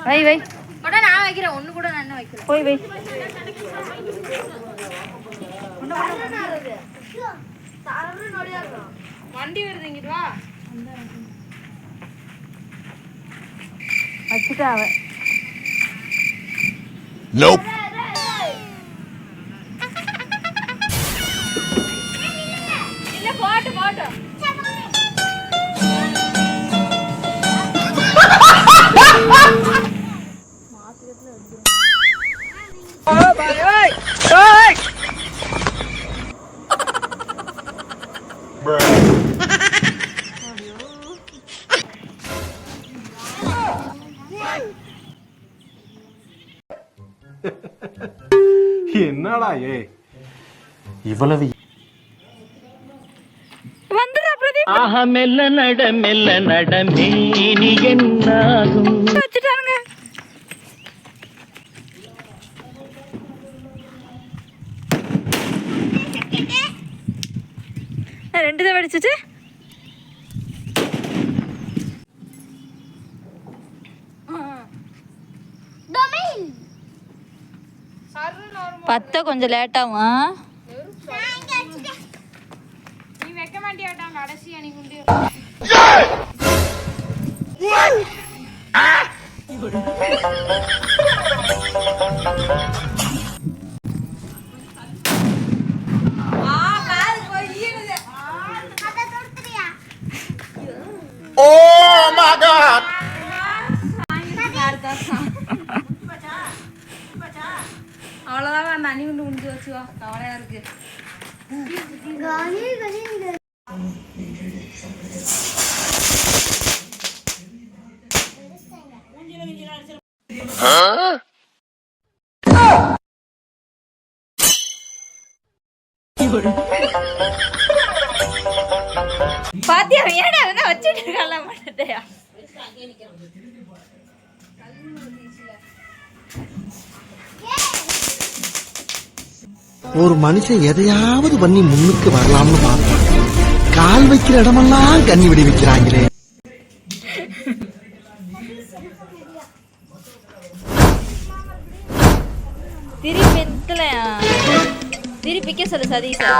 வை வை. கூட நான் வைக்கிறேன். ஒண்ணு கூட நான் வைக்கிறேன். போய் வை. வண்டி வருது இங்கிட்டு வா. வச்சுட்டா அவ. Nope. இல்ல போட்டு போட்டு. என்னடா இவ்வளவு வந்துடா பிரதீப். ஆஹா மெல்ல நட மேனி என்னாகும். வச்சுட்டானுங்க. ரெண்டு தான் வெடிச்சிட்டு பத்த கொஞ்சம் லேட் ஆகும். நீ வைக்க மாட்டியாட்டான் கடைசி அணி குண்டு. Oh my God. அவ்வளோதான் அந்த அணி குண்டு முடிஞ்சு வச்சு வா. கவலையா இருக்கு. பாத்தியா ஏடா அதெல்லாம் வச்சுட்டு இருக்கால மாட்டேயா. ஒரு மனுஷன் எதையாவது பண்ணி முன்னுக்கு வரலாம்னு பார்ப்பான். கால் வைக்கிற இடமெல்லாம் கண்ணி விடி வைக்கிறாங்களே. திருப்பிக்க சொல்லு சதீஷா.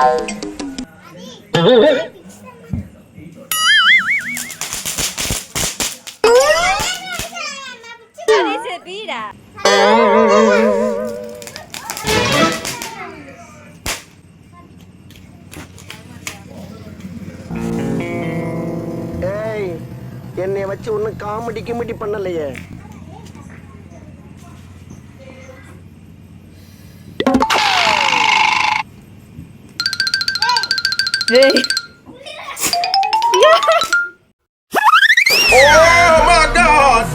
சதீஷ் பீடா. ஏய், என்னைய வச்சு ஒன்னும் காமெடி கிமெடி பண்ணலையே. Oh my God.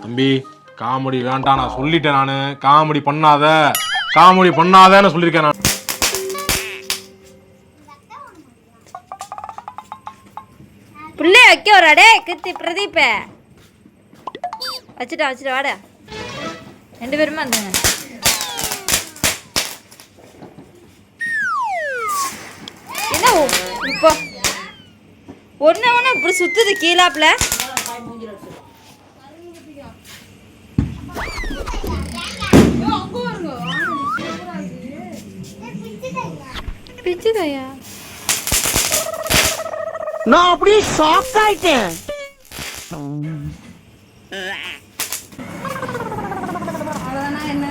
தம்பி காமெடி வேண்டாம், நான் சொல்லிட்டேன். நானு காமெடி பண்ணாதன்னு சொல்லியிருக்கேன் நான். புள்ளே வைக்க ஒரு அடே கிருத்தி பிரதீப் வச்சுட்டா வாட. ரெண்டு பேருமா இருந்தாங்க. என்ன இப்போ ஒன்னு இப்படி சுத்துது கீழாப்ல. பிச்சுதாயா? நான் அப்படியே ஷாக் ஆயிட்டேன். என்ன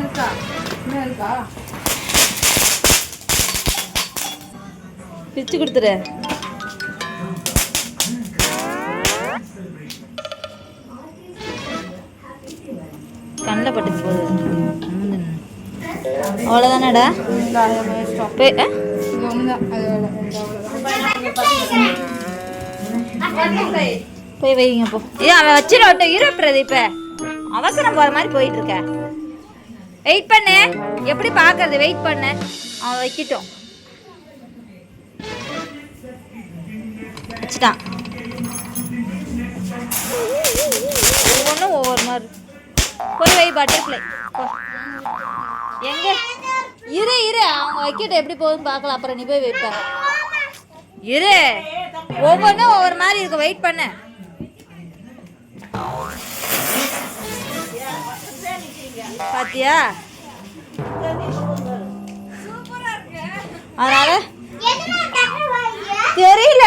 இருக்கா பிச்சு கொடுத்துரு. கண்ணில் பட்டு போகுது. அவ்வளோதானடா. போய் வைங்க போ. அவன் வச்சிடட்டும். இரு பிரதீப், அவசரம் போகிற மாதிரி போயிட்டு இருக்க. வெயிட் பண்ணு. எப்படி பார்க்கறது? வெயிட் பண்ணு. அவன் வைக்கட்டும். வச்சுட்டான். ஒவ்வொன்றும் ஒவ்வொரு மாதிரி. போய் வை பட்டர்ஃப்ளை. எங்க இரு இரு அவங்க வைக்கட்டும் எப்படி போகுதுன்னு பார்க்கலாம், அப்புறம் நீ போய் வைப்ப. இரு, ஒவ்வொன்றும் ஒவ்வொரு மாதிரி இருக்கு, வெயிட் பண்ண. பாத்தியா? அதனால தெரியல.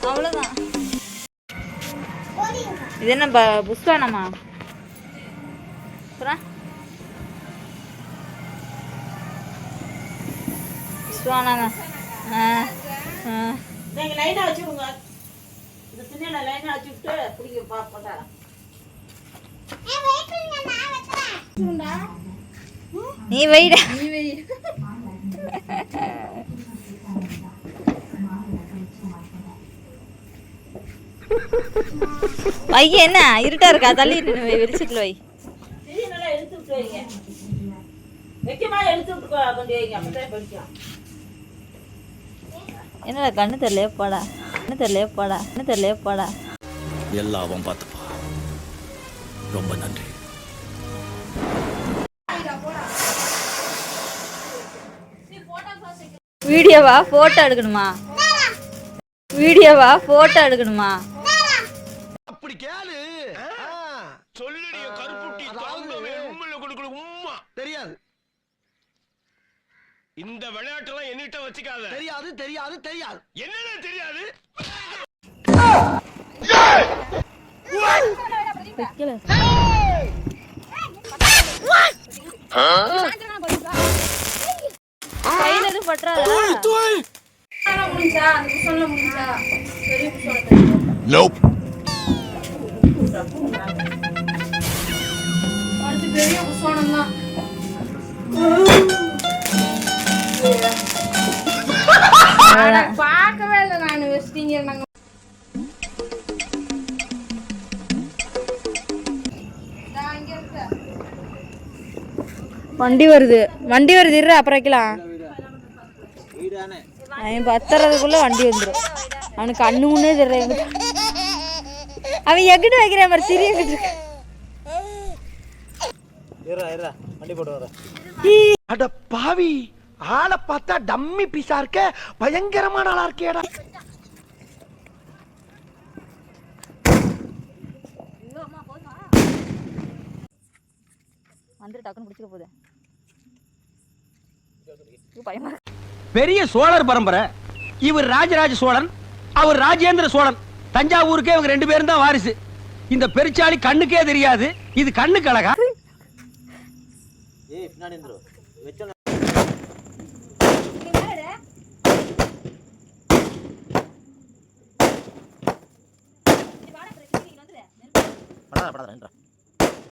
அவ்வளவுதான். இது என்ன புஸ்வானமா? புஸ்வானாங்க. நீ வைடா. வை, என்ன இருட்டா இருக்கா? தள்ளி வை, வெளிச்சத்துல வை. என்னடா கண்ணு தெரியலையே போடா, கண்ணு தெரியலையே போடா, கண்ணு தெரியலையே போடா. எல்லாம் பார்த்துப்பா. ரொம்ப நன்றி. வீடியோவா போட்டோ எடுக்கணுமா? வீடியோவா போட்டோ எடுக்கணுமா? அப்படி கேளு. சொல்லுடைய கருப்புட்டி தாங்கவே உம்முல கொடுக்கல உம்மா. தெரியாது இந்த விளையாட்டெல்லாம் என்னிட்ட வச்சுக்காத. தெரியாது தெரியாது தெரியாது. என்னடா தெரியாது? வைக்கல. கையில எதுவும் பற்றாதா? முடிஞ்சா அந்த புஷன்ல முடிஞ்சா பெரிய புஷன் Nope. அடுத்து பெரிய புஷன் தான். பார்க்கவே இல்லை நான் வெஸ்டிங்க நாங்க. வண்டி வருது, வண்டி வருது, இரு அப்புறம் வைக்கலாம். அவன் பத்துறதுக்குள்ள வண்டி வந்துடும். அவனுக்கு கண்ணு முன்னே தெரியல. அவன் எங்கிட்டு வைக்கிற மாதிரி சிறிய அட பாவி, ஆளை பார்த்தா டம்மி பீஸா இருக்க, பயங்கரமான ஆளா இருக்கேடா. வந்து டக்குன்னு பிடிச்சிக்க போகுது. பயமா. பெரிய சோழர் பரம்பரை. இவர் ராஜராஜ சோழன், அவர் ராஜேந்திர சோழன். தஞ்சாவூருக்கே இவங்க 2 பேரும் தான் வாரிசு. இந்த பெருச்சாளி கண்ணுக்கே தெரியாது. இது கண்ணுக்கு அழகா? படாத படாத.